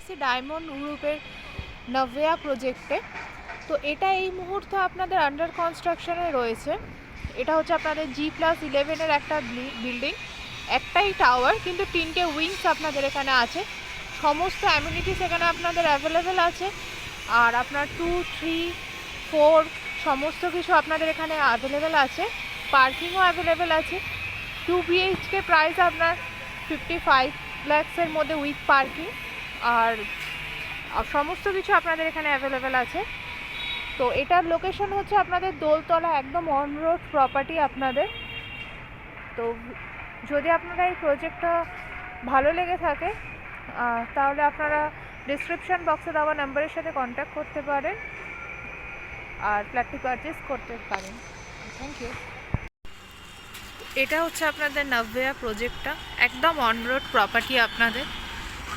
এসেছি ডায়মন্ড গ্রুপের নভেয়া প্রজেক্টে। তো এটা এই মুহূর্তে আপনাদের আন্ডার কনস্ট্রাকশনে রয়েছে। এটা হচ্ছে আপনাদের G+11 একটা বিল্ডিং, একটাই টাওয়ার, কিন্তু 3টে উইংস আপনাদের এখানে আছে। সমস্ত অ্যামিনিটিস এখানে আপনাদের অ্যাভেলেবেল আছে। আর আপনার 2, 3, 4 সমস্ত কিছু আপনাদের এখানে অ্যাভেলেবেল আছে। পার্কিংও অ্যাভেলেবেল আছে। 2 BHK প্রাইস আপনার 55 lakhs-এর মধ্যে উইথ পার্কিং। আর সমস্ত কিছু আপনাদের এখানে অ্যাভেলেবেল আছে। তো এটার লোকেশন হচ্ছে আপনাদের দোলতলা, একদম অন রোড প্রপার্টি আপনাদের। তো যদি আপনারা এই প্রজেক্টটা ভালো লেগে থাকে তাহলে আপনারা ডিসক্রিপশন বক্সে দেওয়া নাম্বারের সাথে কন্ট্যাক্ট করতে পারেন আর ফ্ল্যাটটি পারচেস করতে পারেন। Thank you. এটা হচ্ছে আপনাদের নভেয়া প্রজেক্টটা, একদম অন রোড প্রপার্টি আপনাদের।